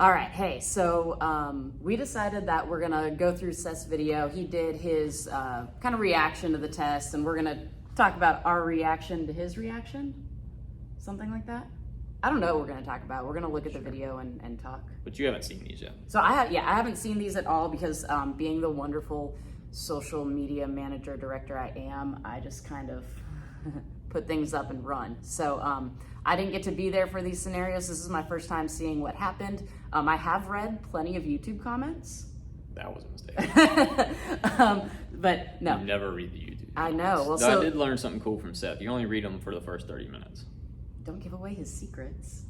All right, hey, so we decided that we're gonna go through Seth's video. He did his kind of reaction to the test, and we're gonna talk about our reaction to his reaction, something like that. I don't know what we're gonna talk about. We're gonna look at the video and talk. But you haven't seen these yet. So I haven't seen these at all because being the wonderful social media manager director I am, I just kind of put things up and run. So I didn't get to be there for these scenarios. This is my first time seeing what happened. I have read plenty of YouTube comments. That was a mistake. But no. You never read the YouTube comments. I know. Well, so I did learn something cool from Seth. You only read them for the first 30 minutes. Don't give away his secrets.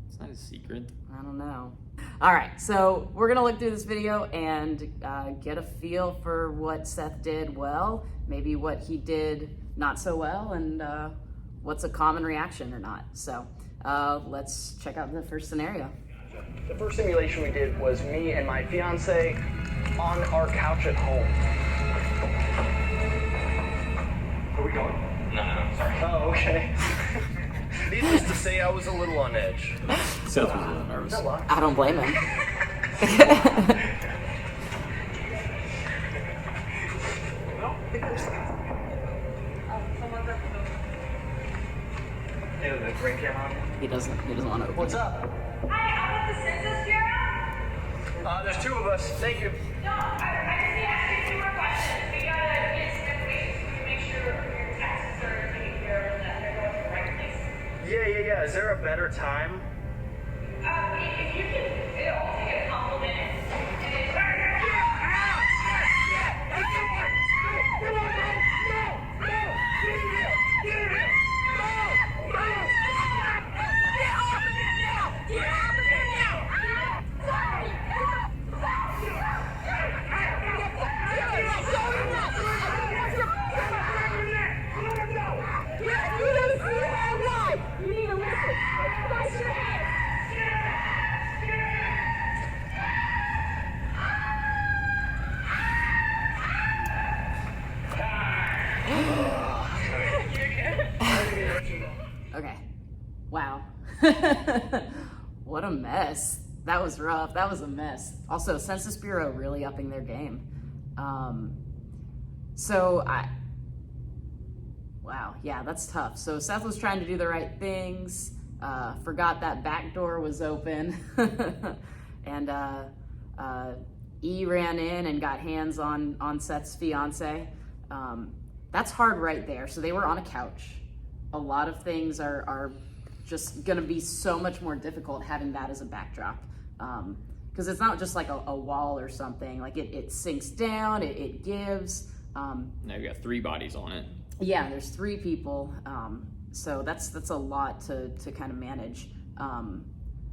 It's not a secret. I don't know. All right, so we're gonna look through this video and get a feel for what Seth did well, maybe what he did not so well, and what's a common reaction or not. So let's check out the first scenario. The first simulation we did was me and my fiance on our couch at home. Are we going? No, sorry. Oh, okay. Needless to say, I was a little on edge. Seth was a little nervous. I don't blame him. The green camera on? He doesn't want to open. What's up? Hi, I'm with the Census Bureau. There's two of us. Thank you. No, I just need to ask you a few more questions. We gotta get some information so we can make sure your taxes are taken care of and that they're going to the right place. Yeah. Is there a better time? If you can, it'll take a couple minutes. And it's Okay. Wow. What a mess. That was rough. That was a mess. Also, Census Bureau really upping their game. Wow, yeah, that's tough. So Seth was trying to do the right things, forgot that back door was open, and E ran in and got hands on Seth's fiance. That's hard right there. So they were on a couch. A lot of things are just gonna be so much more difficult having that as a backdrop. Because it's not just like a wall or something. Like it sinks down, it gives. Now you got 3 bodies on it. Yeah, there's 3 people. So that's a lot to kind of manage.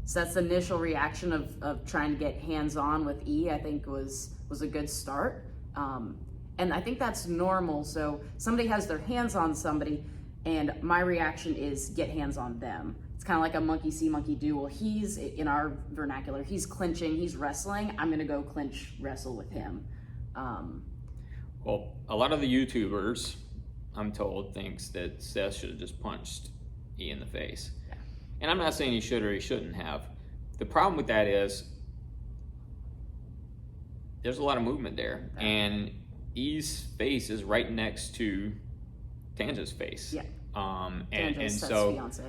Seth's initial reaction of trying to get hands-on with E, I think was a good start. And I think that's normal. So somebody has their hands on somebody, and my reaction is get hands on them. It's kind of like a monkey see, monkey do. Well, he's, in our vernacular, he's clinching, he's wrestling. I'm gonna go clinch wrestle with him. Well, a lot of the YouTubers, I'm told, thinks that Seth should have just punched E in the face. Yeah. And I'm not saying he should or he shouldn't have. The problem with that is there's a lot of movement there. Right. And E's face is right next to Tanja's face. Yeah. And Seth's so fiance.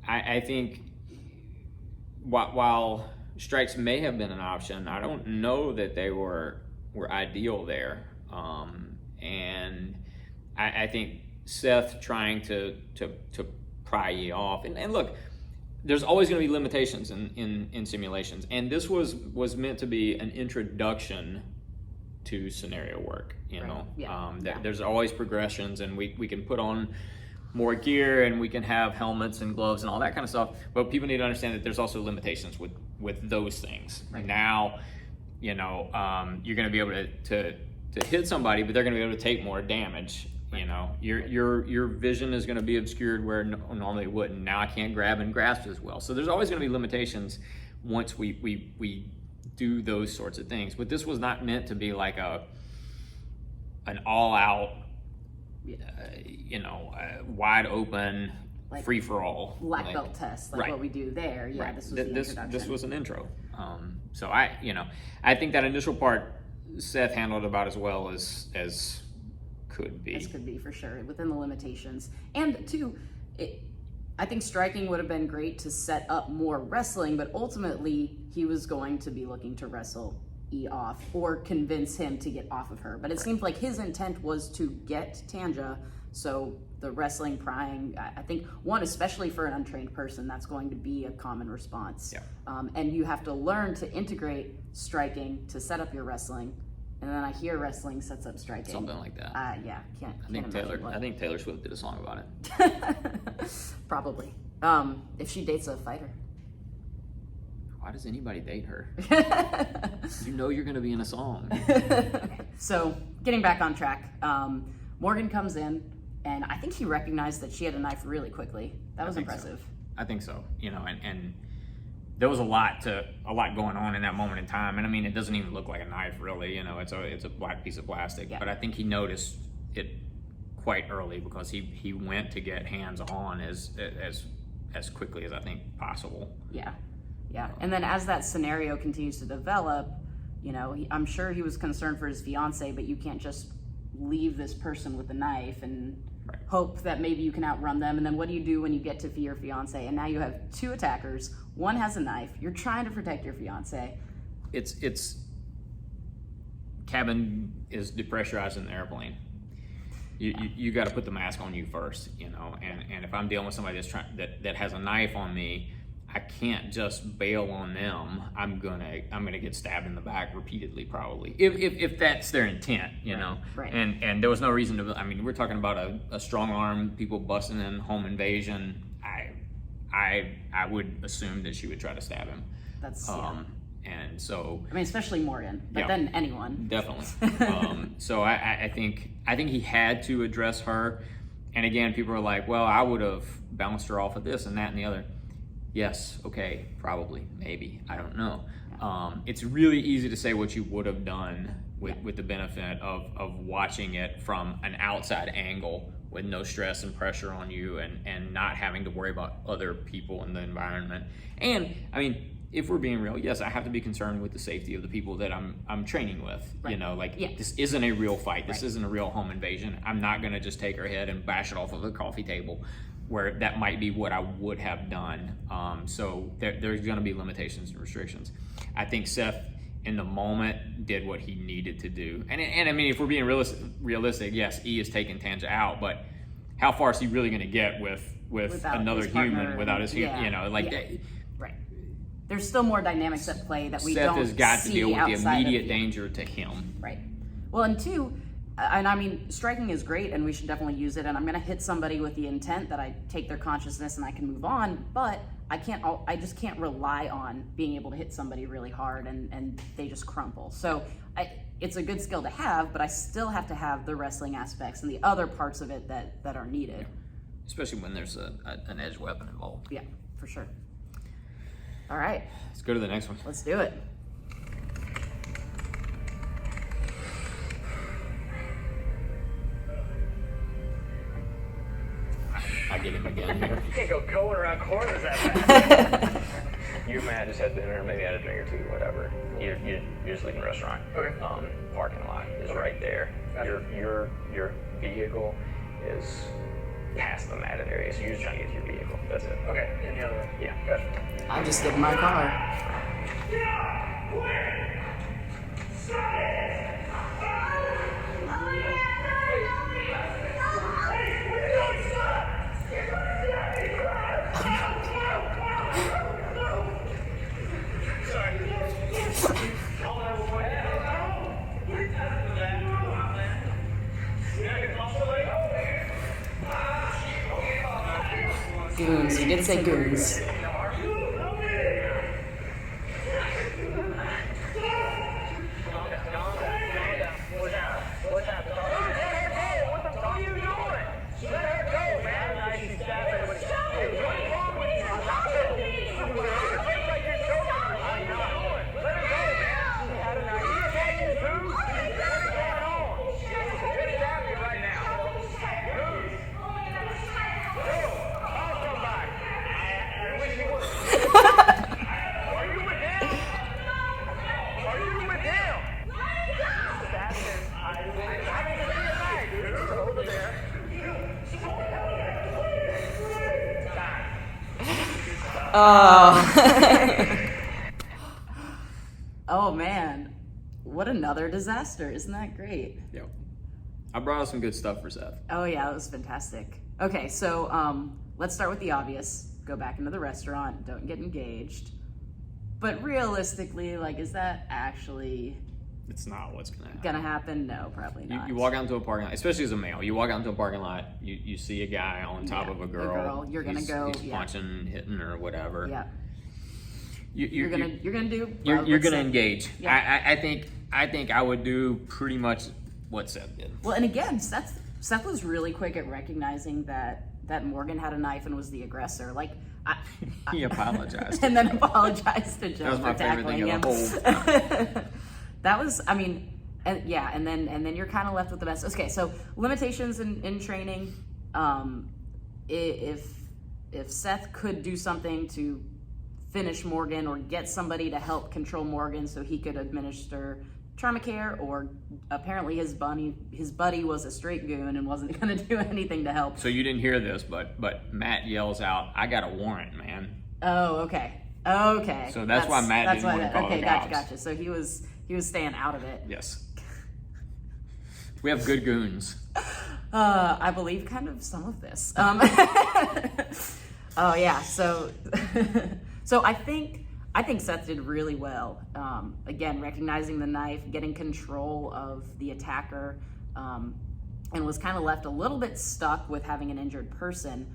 I think while strikes may have been an option, I don't know that they were ideal there. And I think Seth trying to pry you off, and look, there's always going to be limitations in simulations, and this was meant to be an introduction to scenario work. You know, Yeah. There's always progressions, and we can put on more gear, and we can have helmets and gloves and all that kind of stuff. But people need to understand that there's also limitations with those things. Right. Now, you know, you're going to be able to hit somebody, but they're going to be able to take more damage. You know, your vision is going to be obscured where normally it wouldn't. Now I can't grab and grasp as well. So there's always going to be limitations once we do those sorts of things. But this was not meant to be like an all-out, wide open like free for all black belt test, like right. what we do there. Yeah, right. this was the introduction. This was an intro. So I think that initial part Seth handled about as well as could be. As could be, for sure, within the limitations. And two, I think striking would have been great to set up more wrestling, but ultimately he was going to be looking to wrestle E off or convince him to get off of her. But it seemed like his intent was to get Tanja, so the wrestling prying, I think, one, especially for an untrained person, that's going to be a common response. Yeah. And you have to learn to integrate striking to set up your wrestling. And then I hear wrestling sets up striking. Something like that. Yeah, can't I think Taylor Swift did a song about it. Probably. If she dates a fighter. Why does anybody date her? You know you're going to be in a song. So, getting back on track, Morgan comes in, and I think he recognized that she had a knife really quickly. That was impressive. So. I think so. And there was a lot going on in that moment in time. And I mean, it doesn't even look like a knife, really. It's a black piece of plastic. Yeah. But I think he noticed it quite early because he went to get hands on as quickly as I think possible. Yeah. And then as that scenario continues to develop, I'm sure he was concerned for his fiance, but you can't just leave this person with a knife and hope that maybe you can outrun them. And then what do you do when you get to your fiance? And now you have two attackers. One has a knife. You're trying to protect your fiance. It's cabin is depressurized in the airplane. You got to put the mask on you first, And if I'm dealing with somebody that has a knife on me, I can't just bail on them. I'm gonna get stabbed in the back repeatedly, probably, if that's their intent, Right. And there was no reason to. I mean, we're talking about a strong arm, people busting in, home invasion. I would assume that she would try to stab him. That's and so. I mean, especially Morgan, but then anyone. Definitely. So I think he had to address her, and again, people are like, well, I would have bounced her off of this and that and the other. Yes, okay, probably, maybe, I don't know. It's really easy to say what you would have done with the benefit of watching it from an outside angle with no stress and pressure on you and not having to worry about other people in the environment. And, I mean, if we're being real, yes, I have to be concerned with the safety of the people that I'm training with. Right. This isn't a real fight. This isn't a real home invasion. I'm not going to just take her head and bash it off of the coffee table, where that might be what I would have done. So there's going to be limitations and restrictions. I think Seth, in the moment, did what he needed to do. And I mean, if we're being realistic, yes, E is taking Tanja out, but how far is he really going to get with without another human without his human? Right. There's still more dynamics at play that we Seth don't see has got to deal with the outside immediate of danger to him. Right. Well, and two, and I mean, striking is great, and we should definitely use it. And I'm going to hit somebody with the intent that I take their consciousness and I can move on. But I just can't rely on being able to hit somebody really hard and they just crumple. So it's a good skill to have, but I still have to have the wrestling aspects and the other parts of it that are needed. Especially when there's an edge weapon involved. Yeah, for sure. All right. Let's go to the next one. Let's do it. I get him again here. You can't go going around corners that fast. You might have just had dinner, maybe had a drink or two, whatever. You're just leaving the restaurant. Okay. Parking lot is right there. Gotcha. Your vehicle is past the matted area, so you're just trying to get to your vehicle. That's it. Okay. And the other one? Yeah. Gotcha. I'll just get in my car. Goons. You did say goons. Oh. Oh man, what another disaster. Isn't that great? Yep. I brought us some good stuff for Seth. Oh yeah, that was fantastic. Okay, so let's start with the obvious. Go back into the restaurant, don't get engaged. But realistically, like, is that actually It's not what's gonna happen. gonna happen? No, probably not. You walk out into a parking lot, especially as a male. You walk out into a parking lot, you see a guy on top Yeah, of a a girl. girl, you're gonna go, He's yeah. punching, hitting, or whatever. Yeah, You're you're gonna do. You're let's gonna say- engage. Yeah. I think I would do pretty much what Seth did. Well, and again, Seth was really quick at recognizing that Morgan had a knife and was the aggressor. Like, He apologized. and then apologized to Joe That was my for favorite tackling thing him. of the whole. That was, I mean, and yeah, and then you're kind of left with the mess. Okay, so limitations in training. If Seth could do something to finish Morgan or get somebody to help control Morgan so he could administer trauma care, or apparently his buddy was a straight goon and wasn't going to do anything to help. So you didn't hear this, but Matt yells out, "I got a warrant, man." Oh, okay. Okay. So that's why Matt didn't want to call okay, the gotcha, cops. gotcha. So he was staying out of it. Yes. We have good goons. I believe kind of some of this. Oh yeah. So I think Seth did really well. Again, recognizing the knife, getting control of the attacker, and was kind of left a little bit stuck with having an injured person.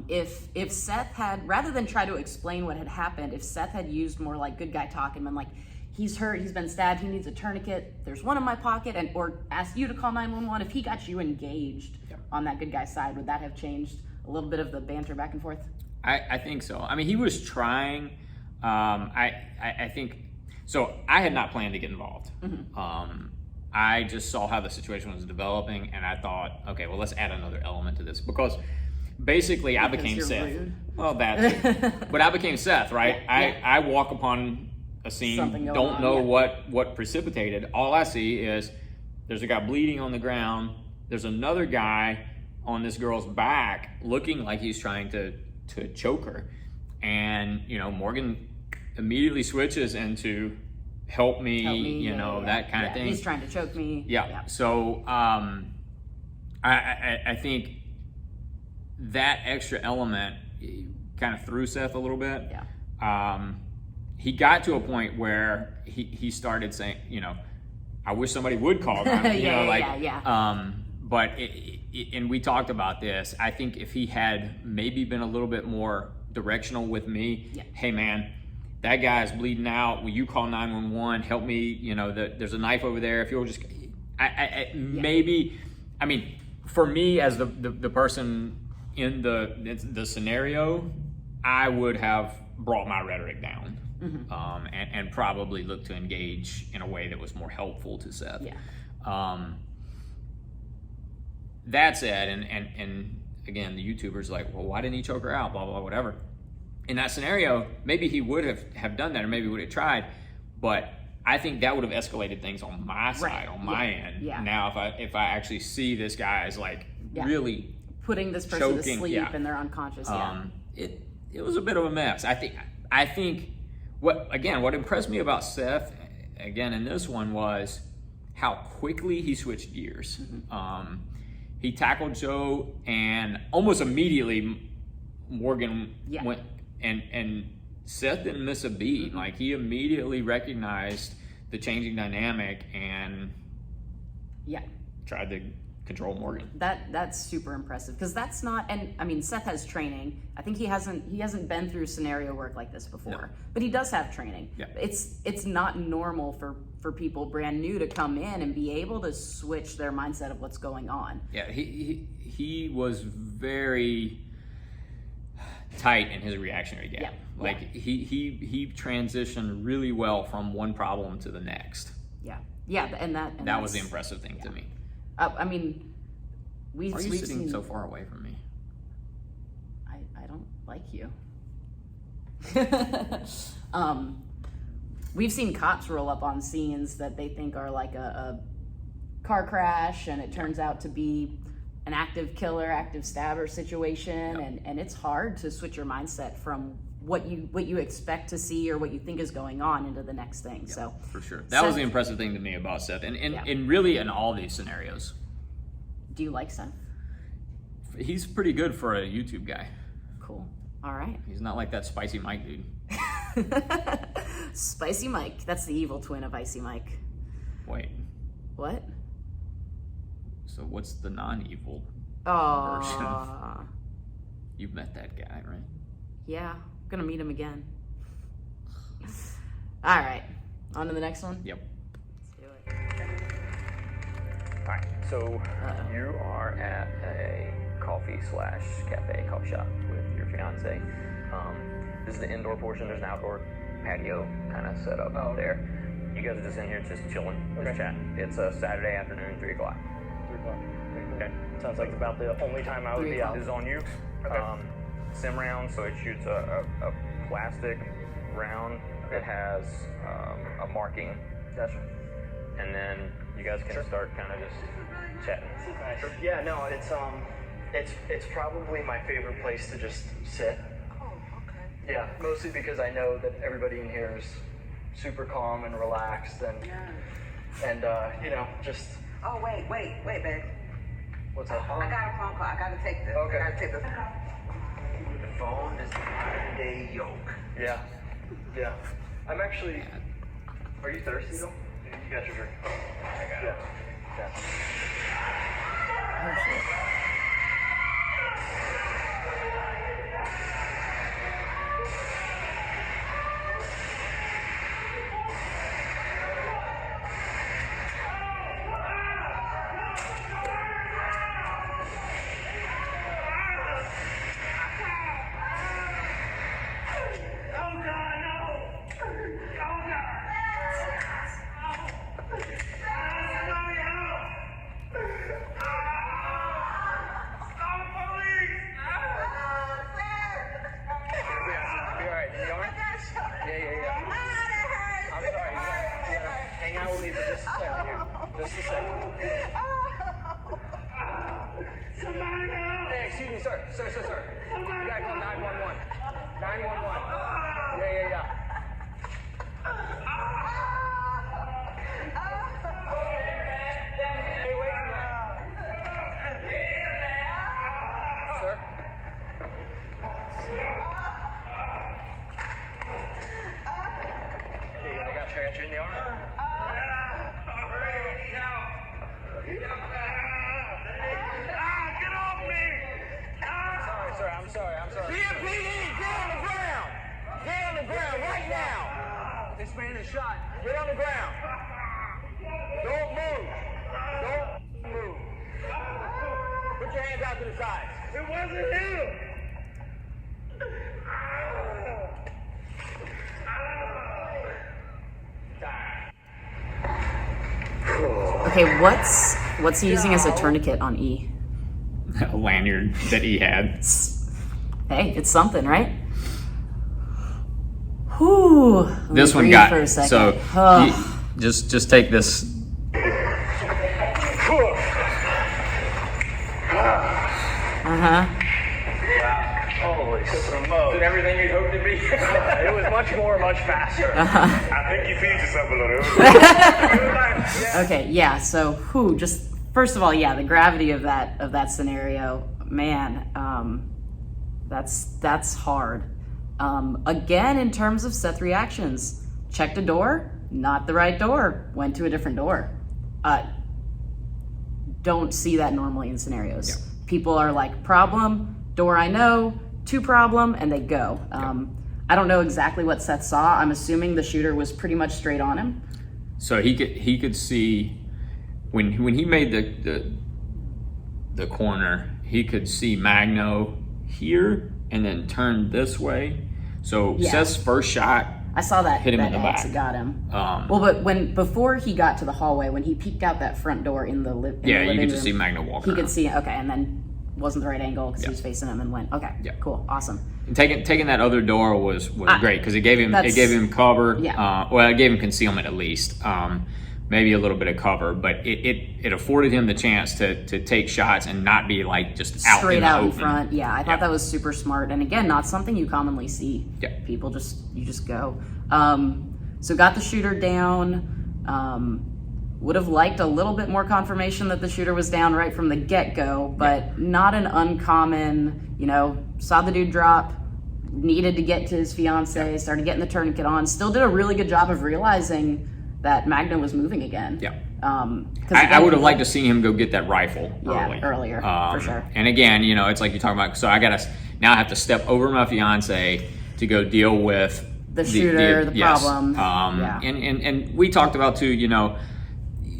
If Seth had, rather than try to explain what had happened, if Seth had used more like good guy talk and been like, he's hurt, he's been stabbed, he needs a tourniquet, there's one in my pocket, and or asked you to call 911, if he got you engaged on that good guy side, would that have changed a little bit of the banter back and forth? I think so. I mean, he was trying. I think so. I had not planned to get involved. Mm-hmm. I just saw how the situation was developing, and I thought, okay, well, let's add another element to this, because basically I became you're Seth. rude. Well, that's it. But I became Seth, right? Yeah. I walk upon a scene, Something going don't on, know yeah. what precipitated. All I see is there's a guy bleeding on the ground. There's another guy on this girl's back looking like he's trying to choke her. And, Morgan immediately switches into help me, that kind of thing. He's trying to choke me. Yeah. So I think that extra element kind of threw Seth a little bit. Yeah. He got to a point where he started saying, I wish somebody would call them. Yeah. But and we talked about this. I think if he had maybe been a little bit more directional with me, hey man, that guy's bleeding out. Will you call 911? Help me. There's a knife over there. If you'll just, maybe. I mean, for me as the person in the scenario, I would have brought my rhetoric down. Mm-hmm. And probably looked to engage in a way that was more helpful to Seth. Yeah. That said, and again, the YouTuber's like, well, why didn't he choke her out? Blah, blah, blah, whatever. In that scenario, maybe he would have done that, or maybe would have tried, but I think that would have escalated things on my side, on my end. Yeah. Now, if I actually see this guy as like really putting this person choking, to sleep and they're unconscious. It was a bit of a mess. I think what impressed me about Seth again in this one was how quickly he switched gears. Mm-hmm. He tackled Joe, and almost immediately Morgan went, and Seth didn't miss a beat. Mm-hmm. Like, he immediately recognized the changing dynamic and tried to control Morgan. That's super impressive, because that's not, and I mean, Seth has training. I think he hasn't been through scenario work like this before, but he does have training. Yeah. It's not normal for people brand new to come in and be able to switch their mindset of what's going on. Yeah, he was very tight in his reactionary gap. He transitioned really well from one problem to the next. And that was the impressive thing to me. I mean, we've sitting seen, so far away from me? I don't like you. We've seen cops roll up on scenes that they think are like a car crash, and it turns out to be an active killer, active stabber situation, and it's hard to switch your mindset from what you expect to see or what you think is going on into the next thing. Yeah, so for sure, that was the impressive thing to me about Seth, and really in all these scenarios. Do you like Seth? He's pretty good for a YouTube guy. Cool. All right. He's not like that Spicy Mike dude. Spicy Mike. That's the evil twin of Icy Mike. Wait. What? So what's the non-evil version? Oh. You've met that guy, right? Yeah. I'm gonna meet him again. All right. On to the next one. Yep. Let's do it. All right, so you are at a coffee/cafe, coffee shop with your fiance. This is the indoor portion. There's an outdoor patio kind of set up out there. You guys are just in here, just chilling, just chatting. It's a Saturday afternoon, 3 o'clock. 3 o'clock. Okay. Sounds like about the only time I would be out. This is on you. Okay. Sim round, so it shoots a plastic round that has a marking. Gotcha. And then you guys can start kind of just chatting. Nice. Yeah, no, it's probably my favorite place to just sit. Oh, okay. Yeah, mostly because I know that everybody in here is super calm and relaxed and you know, just Oh, wait, babe. what's up? I got a phone call. I gotta take this. Okay. I gotta take this. The phone is the modern day yoke. Yeah. Yeah. I'm actually. Are you thirsty though? You got your drink. I got it. Yeah. Oh shit. Hang out with me for just a second here. Just a second. Hey, excuse me, sir. Sir. You gotta call 911. 911. Yeah. Hey, wait a minute. Sir? Hey, I got you in the arm. I'm sorry. BMPD, get on the ground! Get on the ground right now! This man is shot. Get on the ground! Don't move! Don't move! Put your hands out to the sides. It wasn't him! Okay, what's he using as a tourniquet on E? A lanyard that he had. Hey, it's something, right? Whew. Let me This one breathe got for a second. so. Ugh. Just take this. Holy smokes. Did everything you'd hoped to be? It was much faster. I think you feed yourself a little. Okay, yeah. So, just first of all, yeah, the gravity of that scenario, man, that's hard. Again, in terms of Seth reactions, checked a door, not the right door, went to a different door. Don't see that normally in scenarios. Yeah. People are like, problem, door I know, to problem, and they go. I don't know exactly what Seth saw. I'm assuming the shooter was pretty much straight on him. So he could see when he made the corner, he could see Magno here and then turn this way. So Yeah. Seth's first shot I saw that hit him in the X back. got him. Well, but before he got to the hallway, when he peeked out that front door in the living yeah, room, you could just see Magno walking. he could around. see. Okay, and then wasn't the right angle because Yeah. he was facing him and went. Okay, Yeah. cool, awesome. And taking that other door was great because it gave him that's- cover. Yeah. Well, it gave him concealment at least. maybe a little bit of cover, but it afforded him the chance to take shots and not be like just out straight in the out in open. front. Yeah, I thought that was super smart, and again, not something you commonly see. Yeah. People you just go. So got the shooter down. Would have liked a little bit more confirmation that the shooter was down right from the get-go, but not an uncommon, saw the dude drop, needed to get to his fiance, started getting the tourniquet on, still did a really good job of realizing that Magna was moving again. Yeah. I would have liked to see him go get that rifle earlier, for sure. And again, it's like you're talking about, so I have to step over my fiance to go deal with the shooter, the yes. problem. And we talked about too,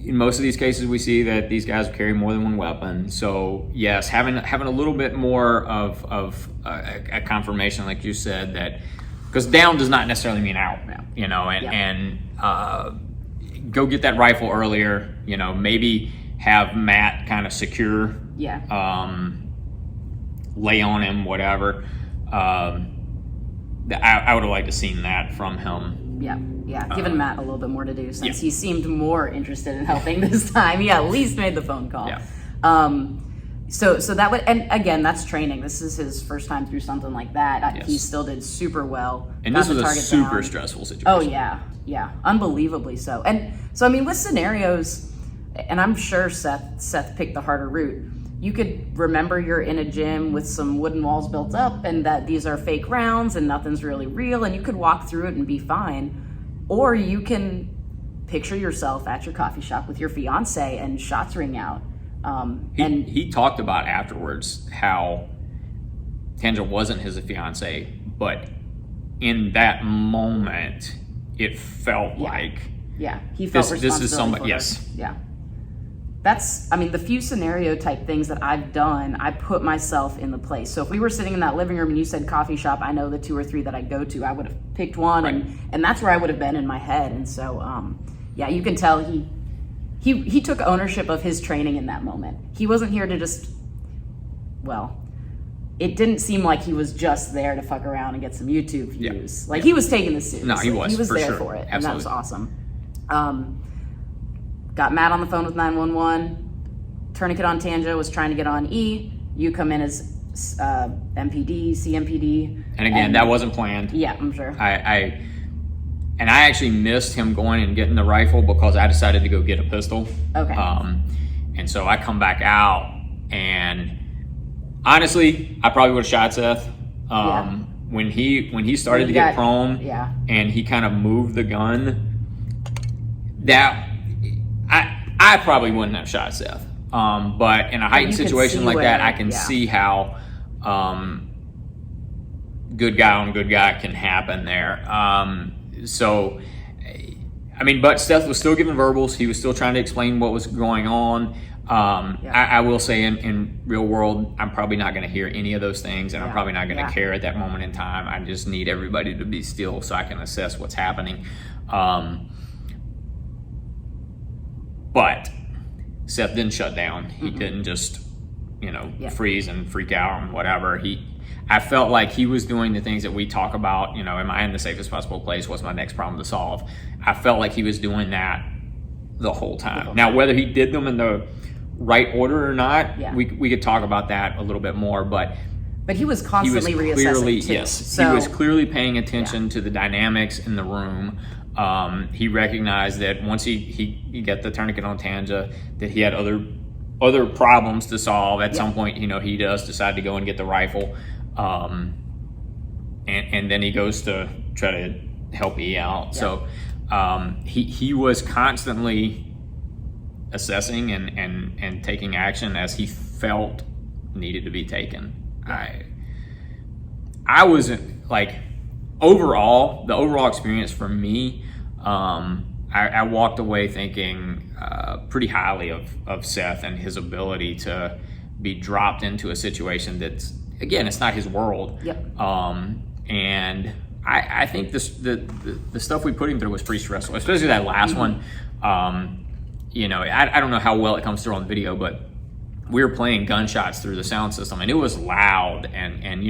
in most of these cases we see that these guys carry more than one weapon. So yes, having a little bit more of a confirmation, like you said, that because down does not necessarily mean out, and go get that rifle earlier, maybe have Matt kind of secure, lay on him, whatever. I would have liked to seen that from him. Yeah, giving Matt a little bit more to do since he seemed more interested in helping this time. He at least made the phone call. Yeah. So that would, and again, that's training. This is his first time through something like that. Yes. He still did super well. And this was a super stressful situation. Oh yeah, unbelievably so. And so I mean, with scenarios, and I'm sure Seth picked the harder route. You could remember you're in a gym with some wooden walls built up and that these are fake rounds and nothing's really real, and you could walk through it and be fine. Or you can picture yourself at your coffee shop with your fiance and shots ring out. He talked about afterwards how Tanja wasn't his fiance, but in that moment, it felt like he felt this responsibility is somebody. for her. Yes, That's, the few scenario type things that I've done, I put myself in the place. So if we were sitting in that living room and you said coffee shop, I know the 2 or 3 that I go to, I would have picked one, right. and that's where I would have been in my head. And so, you can tell he took ownership of his training in that moment. He wasn't here to just, it didn't seem like he was just there to fuck around and get some YouTube views. He was taking this seriously. No, he was. He was for there sure. for it, Absolutely. and that was awesome. Got Matt on the phone with 911. Tourniquet on Tanja, was trying to get on E. You come in as MPD, CMPD. And again, that wasn't planned. Yeah, I'm sure. I actually missed him going and getting the rifle because I decided to go get a pistol. Okay. And so I come back out, and honestly, I probably would have shot Seth. When he started to get prone, and he kind of moved the gun, that I probably wouldn't have shot Seth. But in a heightened situation like that, I can see how good guy on good guy can happen there. But Seth was still giving verbals. He was still trying to explain what was going on. I will say in real world, I'm probably not going to hear any of those things, and I'm probably not going to care at that moment in time. I just need everybody to be still so I can assess what's happening. But Seth didn't shut down. He didn't just, freeze and freak out and whatever. I felt like he was doing the things that we talk about, am I in the safest possible place? What's my next problem to solve? I felt like he was doing that the whole time. Now, whether he did them in the right order or not, we could talk about that a little bit more, but he was constantly reassessing too. Yes, so, he was clearly paying attention to the dynamics in the room. He recognized that once he got the tourniquet on Tanja, that he had other problems to solve. At some point, he does decide to go and get the rifle, and then he goes to try to help E out. So he was constantly assessing and taking action as he felt needed to be taken. I wasn't like the overall experience for me, I walked away thinking pretty highly of Seth and his ability to be dropped into a situation that's, again, it's not his world. And I think the stuff we put him through was pretty stressful, especially that last one. I don't know how well it comes through on video, but we were playing gunshots through the sound system, and it was loud, and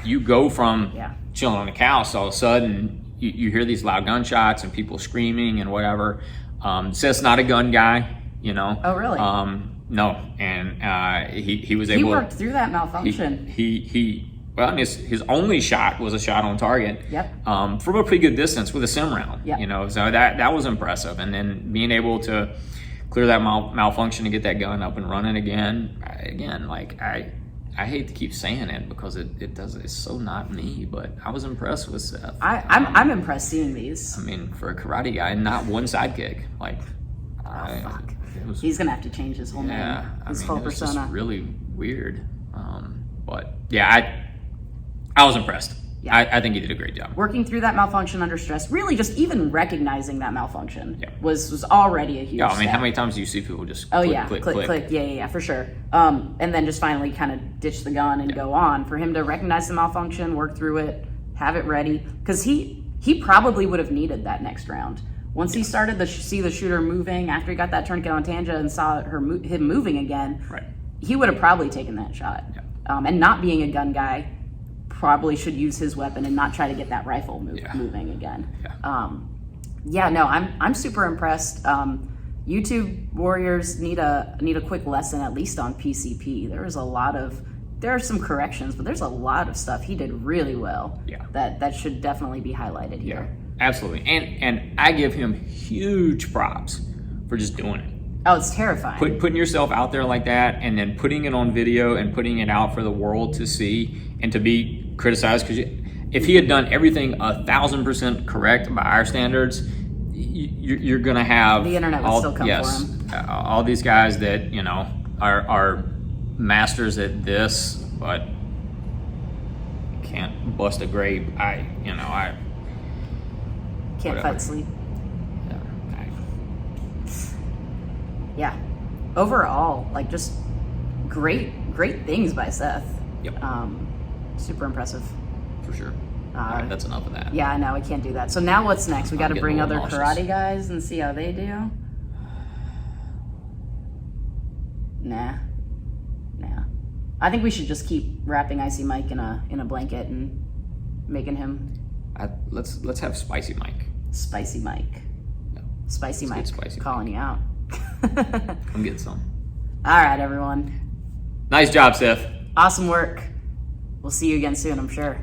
you go from chilling on the couch, all of a sudden, you hear these loud gunshots and people screaming and whatever. Seth's not a gun guy, you know. Oh, really? No, and he was able. He worked through that malfunction. Well, I mean, his only shot was a shot on target. Yep. From a pretty good distance with a sim round. Yep. You know, so that was impressive. And then being able to clear that malfunction and get that gun up and running again. Again, like I hate to keep saying it because it's so not me, but I was impressed with Seth. I'm impressed seeing these. I mean, for a karate guy, not one sidekick. Like, Fuck. He's gonna have to change his whole name, his whole it was persona. just really weird. But yeah, I was impressed. Yeah. I think he did a great job. Working through that malfunction under stress, really just even recognizing that malfunction Yeah. was already a huge Yeah, I mean, step. how many times do you see people just Oh click, yeah, click. Yeah, for sure. And then just finally kind of ditch the gun and go on. For him to recognize the malfunction, work through it, have it ready, because he probably would have needed that next round. Once he started to see the shooter moving, after he got that tourniquet on Tanja and saw him moving again, Right. he would have probably taken that shot. Yeah. And not being a gun guy, probably should use his weapon and not try to get that rifle moving again. Yeah. No, I'm super impressed. YouTube warriors need a quick lesson, at least on PCP. There are some corrections, but there's a lot of stuff he did really well. Yeah. That should definitely be highlighted here. Absolutely. And I give him huge props for just doing it. Oh, it's terrifying. Putting yourself out there like that and then putting it on video and putting it out for the world to see and to be criticized. Because if he had done everything 1,000% correct by our standards, you're going to have the internet would still come for him. All these guys that, you know, are masters at this, but can't bust a grape. Can't whatever. fight sleep. Yeah. Overall, like, just great things by Seth. Yep. Super impressive. For sure. All right, that's enough of that. Yeah, I know, we can't do that. So now what's next? We got to getting bring a other little nauseous. karate guys and see how they do? Nah. I think we should just keep wrapping Icy Mike in a blanket and making him Let's have Spicy Mike. Spicy Mike. Yeah. Spicy Let's Mike. get Spicy calling you out. Come get some. All right, everyone. Nice job, Seth. Awesome work. We'll see you again soon, I'm sure.